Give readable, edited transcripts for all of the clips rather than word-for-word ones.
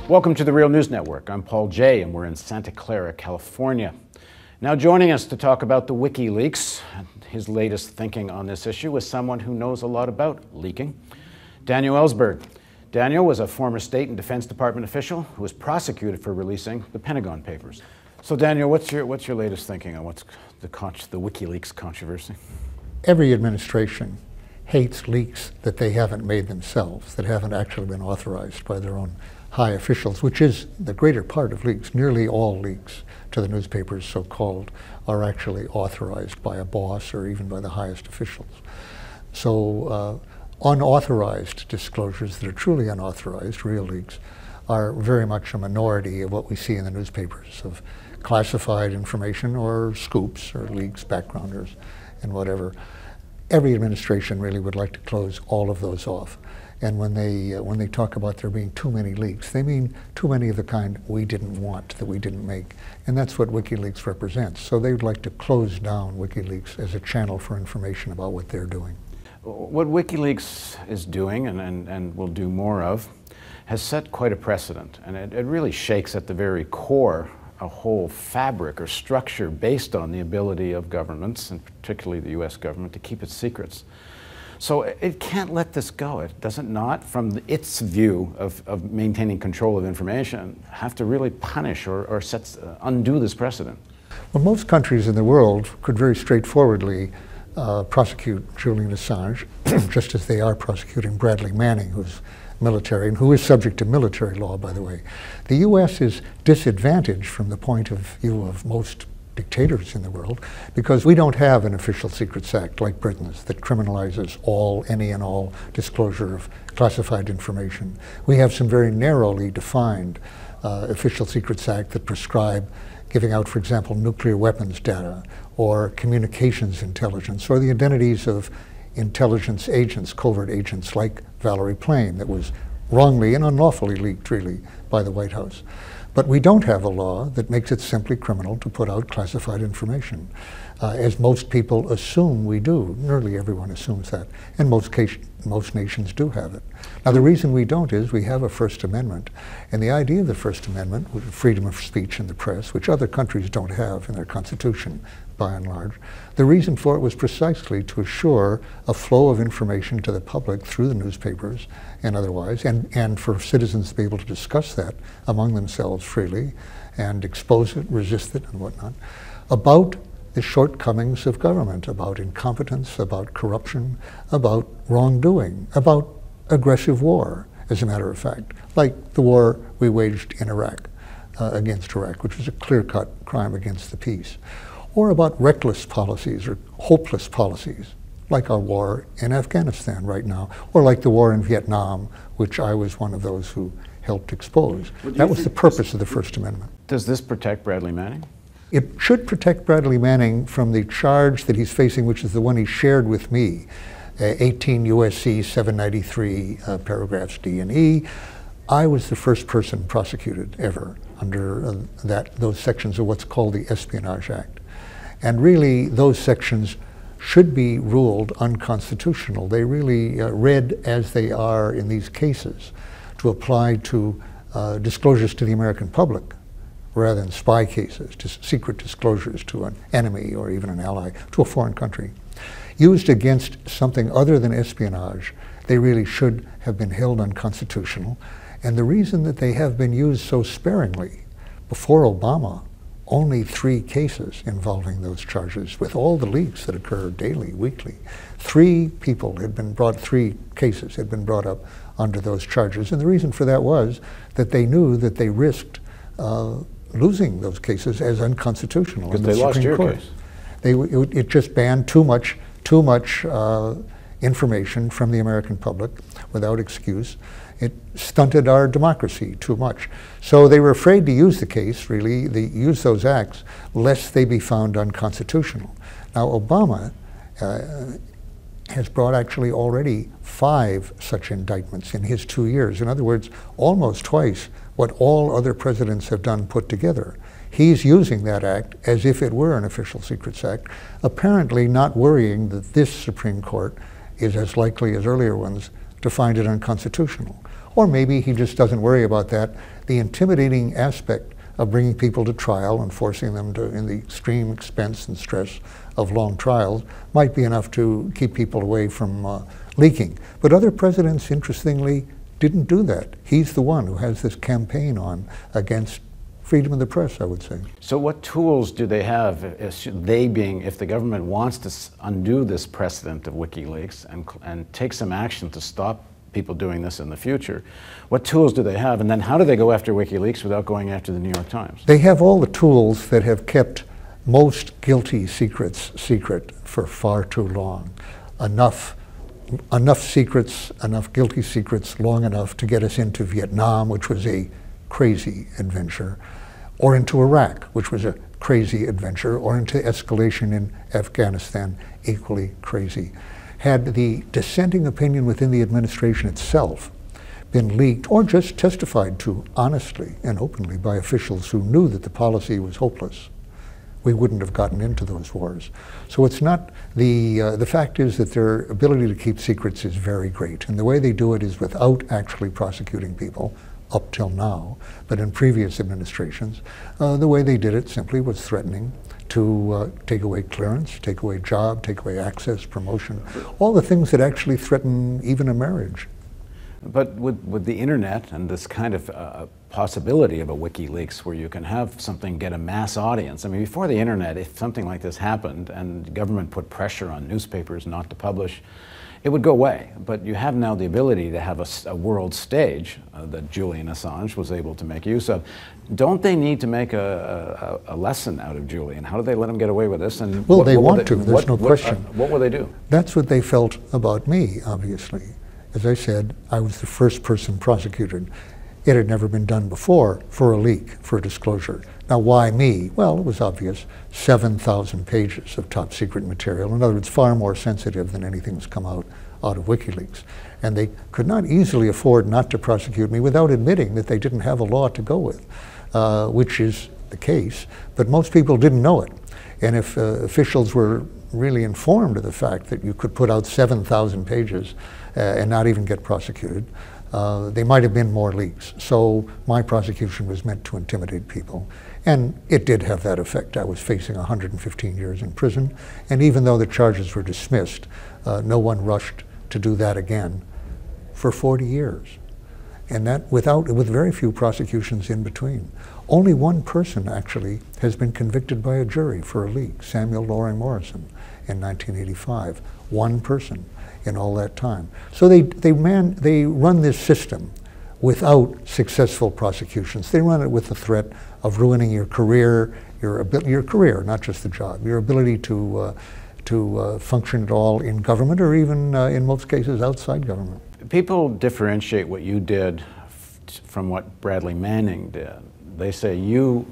Welcome to the Real News Network. I'm Paul Jay, and we're in Santa Clara, California. Now joining us to talk about the WikiLeaks and his latest thinking on this issue is someone who knows a lot about leaking, Daniel Ellsberg. Daniel was a former State and Defense Department official who was prosecuted for releasing the Pentagon Papers. So Daniel, what's your latest thinking on what's the WikiLeaks controversy? Every administration hates leaks that they haven't made themselves, that haven't actually been authorized by their own high officials, which is the greater part of leaks. Nearly all leaks to the newspapers, so-called, are actually authorized by a boss or even by the highest officials. So unauthorized disclosures that are truly unauthorized, real leaks, are very much a minority of what we see in the newspapers of classified information or scoops or leaks, backgrounders, and whatever. Every administration really would like to close all of those off. And when they talk about there being too many leaks, they mean too many of the kind we didn't want, that we didn't make. And that's what WikiLeaks represents. So they would like to close down WikiLeaks as a channel for information about what they're doing. What WikiLeaks is doing, and will do more of, has set quite a precedent. And it really shakes at the very core a whole fabric or structure based on the ability of governments, and particularly the US government, to keep its secrets. So it can't let this go. It does it not, from its view of maintaining control of information, have to really punish or undo this precedent? Well, most countries in the world could very straightforwardly prosecute Julian Assange, just as they are prosecuting Bradley Manning, who's military, and who is subject to military law, by the way. The US is disadvantaged from the point of view of most dictators in the world because we don't have an Official Secrets Act like Britain's that criminalizes any and all disclosure of classified information. We have some very narrowly defined Official Secrets Act that prescribe giving out, for example, nuclear weapons data or communications intelligence or the identities of intelligence agents, covert agents like Valerie Plame, that was wrongly and unlawfully leaked, really, by the White House. But we don't have a law that makes it simply criminal to put out classified information, as most people assume we do. Nearly everyone assumes that, and most nations do have it. Now, the reason we don't is we have a First Amendment, and the idea of the First Amendment, with freedom of speech in the press, which other countries don't have in their constitution, by and large, the reason for it was precisely to assure a flow of information to the public through the newspapers and otherwise, and for citizens to be able to discuss that among themselves freely and expose it, resist it, and whatnot, about the shortcomings of government, about incompetence, about corruption, about wrongdoing, about aggressive war, as a matter of fact, like the war we waged in Iraq, against Iraq, which was a clear-cut crime against the peace, or about reckless policies or hopeless policies, like our war in Afghanistan right now, or like the war in Vietnam, which I was one of those who helped expose. That was the purpose of the First Amendment. Does this protect Bradley Manning? It should protect Bradley Manning from the charge that he's facing, which is the one he shared with me, 18 U.S.C. 793, paragraphs D and E. I was the first person prosecuted ever under those sections of what's called the Espionage Act. And really, those sections should be ruled unconstitutional. They really read as they are in these cases to apply to disclosures to the American public rather than spy cases, just secret disclosures to an enemy or even an ally, to a foreign country. Used against something other than espionage, they really should have been held unconstitutional. And the reason that they have been used so sparingly, before Obama, only 3 cases involving those charges, with all the leaks that occur daily, weekly. 3 cases had been brought up under those charges. And the reason for that was that they knew that they risked losing those cases as unconstitutional in the Supreme Court. It just banned too much information from the American public without excuse. It stunted our democracy too much. So they were afraid to use the case, really, use those acts, lest they be found unconstitutional. Now, Obama has brought actually already 5 such indictments in his 2 years. In other words, almost twice what all other presidents have done put together. He's using that act as if it were an Official Secrets Act, apparently not worrying that this Supreme Court is as likely as earlier ones to find it unconstitutional. Or maybe he just doesn't worry about that. The intimidating aspect of bringing people to trial and forcing them to, in the extreme expense and stress of long trials, might be enough to keep people away from leaking. But other presidents, interestingly, didn't do that. He's the one who has this campaign on against freedom of the press, I would say. So what tools do they have, if the government wants to undo this precedent of WikiLeaks and take some action to stop people doing this in the future, what tools do they have? And then how do they go after WikiLeaks without going after the New York Times? They have all the tools that have kept most guilty secrets secret for far too long. Enough secrets, enough guilty secrets long enough to get us into Vietnam, which was a crazy adventure, or into Iraq, which was a crazy adventure, or into escalation in Afghanistan, equally crazy. Had the dissenting opinion within the administration itself been leaked or just testified to honestly and openly by officials who knew that the policy was hopeless, we wouldn't have gotten into those wars. So it's not, the fact is that their ability to keep secrets is very great, and the way they do it is without actually prosecuting people, up till now, but in previous administrations, the way they did it simply was threatening to take away clearance, take away job, take away access, promotion, all the things that actually threaten even a marriage. But with the internet and this kind of possibility of a WikiLeaks where you can have something get a mass audience, I mean, before the internet, if something like this happened and the government put pressure on newspapers not to publish, it would go away. But you have now the ability to have a world stage that Julian Assange was able to make use of. Don't they need to make a lesson out of Julian? How do they let him get away with this? And well, they want to, there's no question. What will they do? That's what they felt about me, obviously. As I said, I was the first person prosecuted. It had never been done before for a leak, for a disclosure. Now, why me? Well, it was obvious. 7,000 pages of top secret material. In other words, far more sensitive than anything that's come out of WikiLeaks. And they could not easily afford not to prosecute me without admitting that they didn't have a law to go with, which is the case. But most people didn't know it. And if officials were really informed of the fact that you could put out 7,000 pages and not even get prosecuted, they might have been more leaks. So my prosecution was meant to intimidate people. And it did have that effect. I was facing 115 years in prison. And even though the charges were dismissed, no one rushed to do that again for 40 years. And that with very few prosecutions in between. Only one person actually has been convicted by a jury for a leak, Samuel Loring Morrison in 1985. One person in all that time. So they run this system without successful prosecutions. They run it with the threat of ruining your career, your career, not just the job, your ability to function at all in government or even in most cases outside government. People differentiate what you did from what Bradley Manning did. They say you,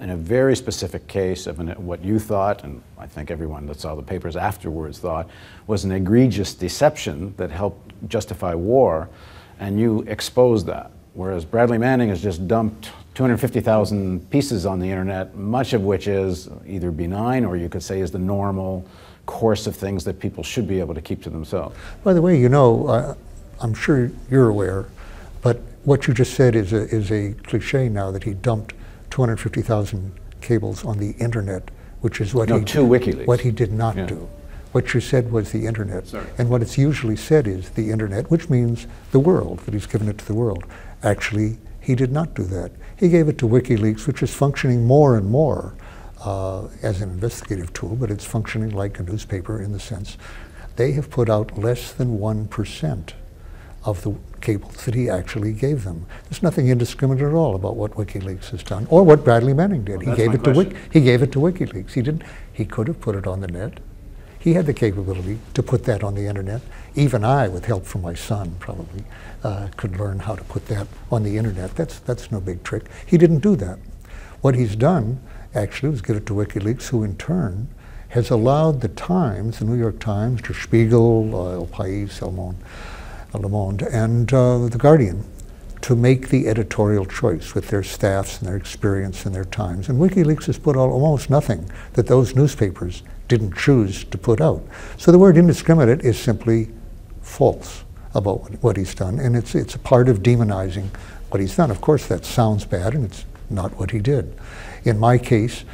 in a very specific case of what you thought, and I think everyone that saw the papers afterwards thought, was an egregious deception that helped justify war, and you exposed that. Whereas Bradley Manning has just dumped 250,000 pieces on the internet, much of which is either benign or you could say is the normal course of things that people should be able to keep to themselves. By the way, you know, I'm sure you're aware, but what you just said is a cliche now, that he dumped 250,000 cables on the internet, which is what what he did not do. What you said was the internet. Sorry. And what it's usually said is the internet, which means the world, that he's given it to the world. Actually, he did not do that. He gave it to WikiLeaks, which is functioning more and more as an investigative tool, but it's functioning like a newspaper in the sense they have put out less than 1% of the cables that he actually gave them. There's nothing indiscriminate at all about what WikiLeaks has done, or what Bradley Manning did. Well, he gave it to WikiLeaks. He could have put it on the net. He had the capability to put that on the internet. Even I, with help from my son, probably could learn how to put that on the internet. That's no big trick. He didn't do that. What he's done, actually, was give it to WikiLeaks, who in turn has allowed the Times, the New York Times, Der Spiegel, El País, Le Monde, and The Guardian, to make the editorial choice with their staffs and their experience and their times. And WikiLeaks has put out almost nothing that those newspapers didn't choose to put out. So the word indiscriminate is simply false. about what he's done, and it's a part of demonizing what he's done. Of course, that sounds bad, and it's not what he did. In my case,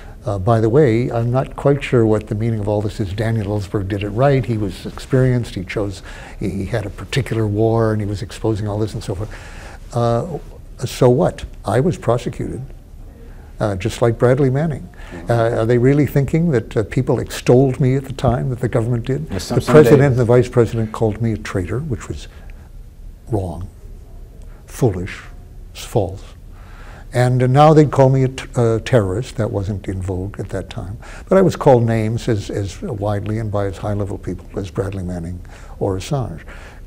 by the way, I'm not quite sure what the meaning of all this is. Daniel Ellsberg did it right. He was experienced. He had a particular war, and he was exposing all this and so forth. So what? I was prosecuted, just like Bradley Manning. Are they really thinking that people extolled me at the time, that the government did? The president and the vice president called me a traitor, which was wrong, foolish, false. And now they'd call me a terrorist. That wasn't in vogue at that time. But I was called names as widely and by as high-level people as Bradley Manning or Assange.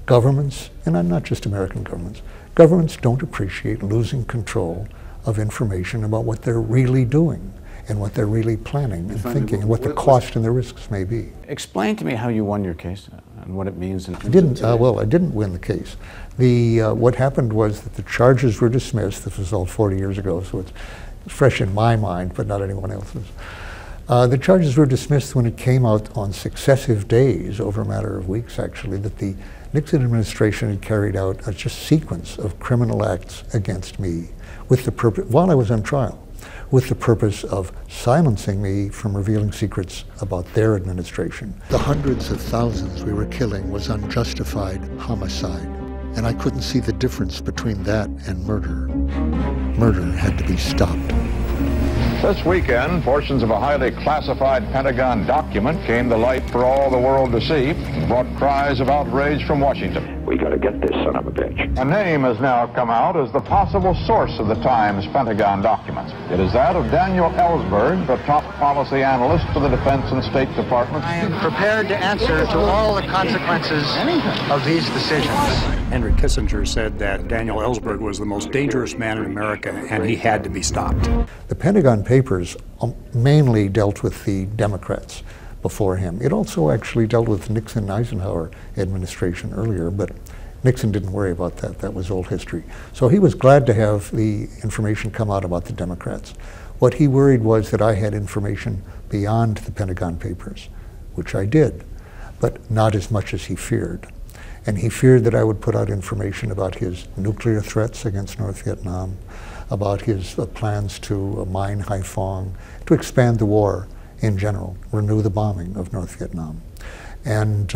Governments, and not just American governments, governments don't appreciate losing control of information about what they're really doing and what they're really planning and thinking and what the cost and the risks may be. Explain to me how you won your case and what it means. I didn't win the case. What happened was that the charges were dismissed. This was all 40 years ago, so it's fresh in my mind, but not anyone else's. The charges were dismissed when it came out on successive days, over a matter of weeks actually, that the Nixon administration had carried out a just sequence of criminal acts against me with the purpose, while I was on trial, with the purpose of silencing me from revealing secrets about their administration. The hundreds of thousands we were killing was unjustified homicide, and I couldn't see the difference between that and murder. Murder had to be stopped. This weekend, portions of a highly classified Pentagon document came to light for all the world to see and brought cries of outrage from Washington. We gotta get this son of a bitch. A name has now come out as the possible source of the Times Pentagon documents. It is that of Daniel Ellsberg, the top policy analyst for the Defense and State Department. I am prepared to answer to all the consequences of these decisions. Henry Kissinger said that Daniel Ellsberg was the most dangerous man in America, and he had to be stopped. The Pentagon Papers mainly dealt with the Democrats before him. It also actually dealt with the Nixon-Eisenhower administration earlier, but Nixon didn't worry about that. That was old history. So he was glad to have the information come out about the Democrats. What he worried was that I had information beyond the Pentagon Papers, which I did, but not as much as he feared. And he feared that I would put out information about his nuclear threats against North Vietnam, about his plans to mine Haiphong, to expand the war in general, renew the bombing of North Vietnam, and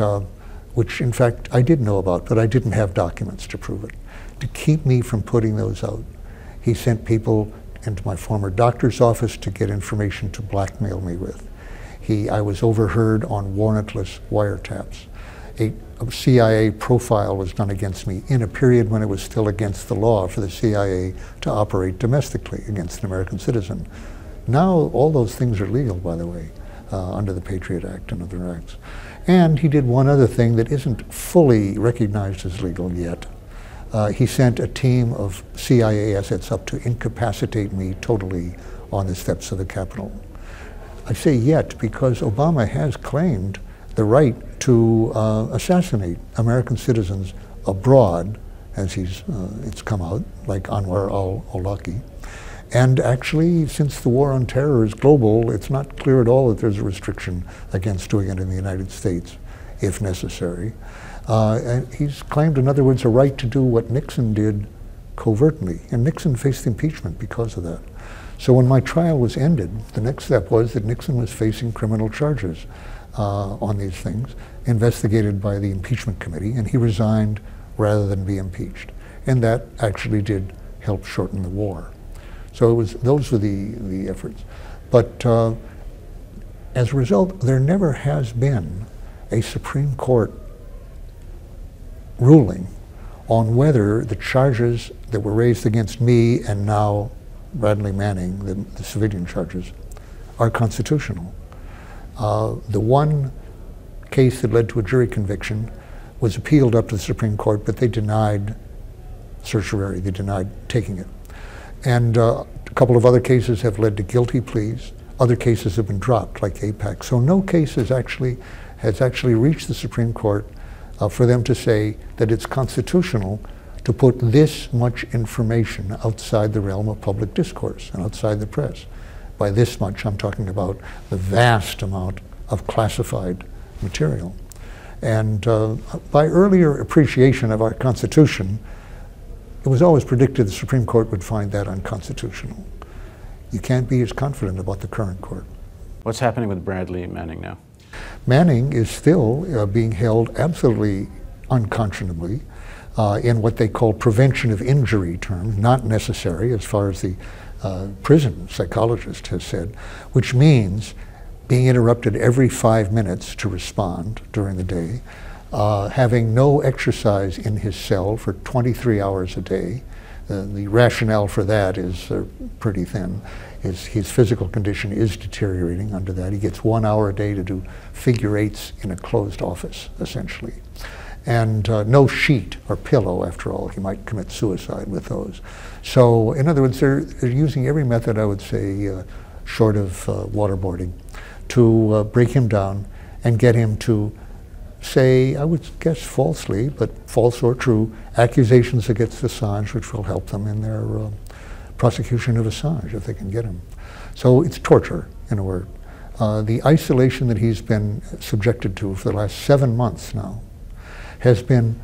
which in fact I did know about, but I didn't have documents to prove it. To keep me from putting those out, he sent people into my former doctor's office to get information to blackmail me with. I was overheard on warrantless wiretaps. A CIA profile was done against me in a period when it was still against the law for the CIA to operate domestically against an American citizen. Now all those things are legal, by the way, under the Patriot Act and other acts. And he did one other thing that isn't fully recognized as legal yet. He sent a team of CIA assets up to incapacitate me totally on the steps of the Capitol. I say yet because Obama has claimed the right to assassinate American citizens abroad, as it's come out, like Anwar al-Awlaki. And actually, since the war on terror is global, it's not clear at all that there's a restriction against doing it in the United States, if necessary. And he's claimed, in other words, a right to do what Nixon did covertly. And Nixon faced impeachment because of that. So when my trial was ended, the next step was that Nixon was facing criminal charges on these things, investigated by the impeachment committee, and he resigned rather than be impeached. And that actually did help shorten the war. So those were the efforts. But as a result, there never has been a Supreme Court ruling on whether the charges that were raised against me and now Bradley Manning, the civilian charges, are constitutional. The one case that led to a jury conviction was appealed up to the Supreme Court, but they denied certiorari, they denied taking it. And a couple of other cases have led to guilty pleas. Other cases have been dropped, like APAC. So no case has actually reached the Supreme Court for them to say that it's constitutional to put this much information outside the realm of public discourse and outside the press. By this much, I'm talking about the vast amount of classified material. And by earlier appreciation of our Constitution, it was always predicted the Supreme Court would find that unconstitutional. You can't be as confident about the current court. What's happening with Bradley Manning now? Manning is still being held absolutely unconscionably in what they call prevention of injury terms, not necessary as far as the prison psychologist has said, which means being interrupted every 5 minutes to respond during the day, having no exercise in his cell for 23 hours a day. The rationale for that is pretty thin. His physical condition is deteriorating under that. He gets 1 hour a day to do figure eights in a closed office, essentially. And no sheet or pillow, after all. He might commit suicide with those. So, in other words, they're using every method, I would say, short of waterboarding, to break him down and get him to say, I would guess falsely, but false or true, accusations against Assange, which will help them in their prosecution of Assange, if they can get him. So it's torture, in a word. The isolation that he's been subjected to for the last 7 months now has been,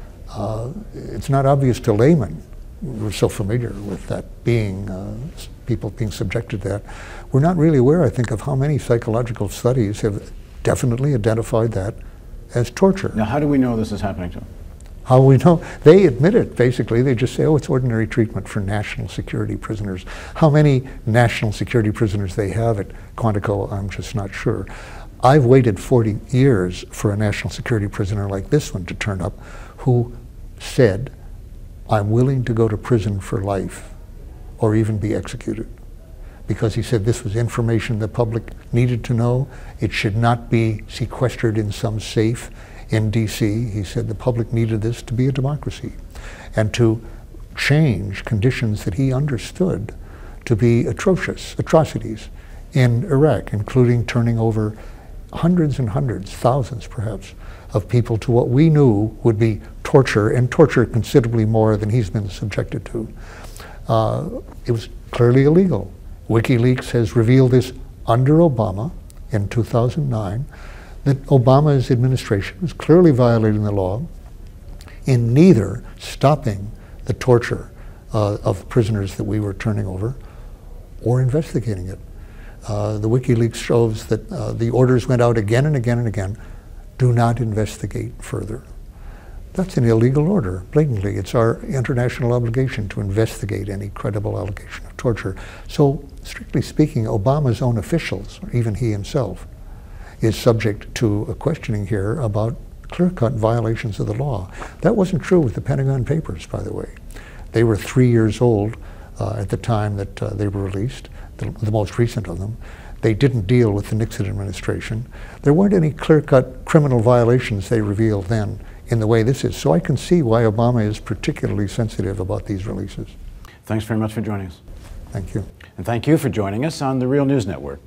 it's not obvious to laymen. We're so familiar with that being, people being subjected to that. We're not really aware, I think, of how many psychological studies have definitely identified that as torture. Now, how do we know this is happening to him? How we know? They admit it, basically. They just say, oh, it's ordinary treatment for national security prisoners. How many national security prisoners they have at Quantico, I'm just not sure. I've waited 40 years for a national security prisoner like this one to turn up who said, I'm willing to go to prison for life or even be executed. Because he said this was information the public needed to know. It should not be sequestered in some safe in DC. He said the public needed this to be a democracy and to change conditions that he understood to be atrocities in Iraq, including turning over hundreds and hundreds, thousands perhaps, of people to what we knew would be torture, and torture considerably more than he's been subjected to. It was clearly illegal. WikiLeaks has revealed this under Obama in 2009, that Obama's administration was clearly violating the law in neither stopping the torture of prisoners that we were turning over or investigating it. The WikiLeaks shows that the orders went out again and again and again, do not investigate further. That's an illegal order, blatantly. It's our international obligation to investigate any credible allegation of torture. So, strictly speaking, Obama's own officials, or even he himself, is subject to a questioning here about clear-cut violations of the law. That wasn't true with the Pentagon Papers, by the way. They were 3 years old at the time that they were released, the most recent of them. They didn't deal with the Nixon administration. There weren't any clear-cut criminal violations they revealed then in the way this is. So I can see why Obama is particularly sensitive about these releases. Thanks very much for joining us. Thank you. And thank you for joining us on the Real News Network.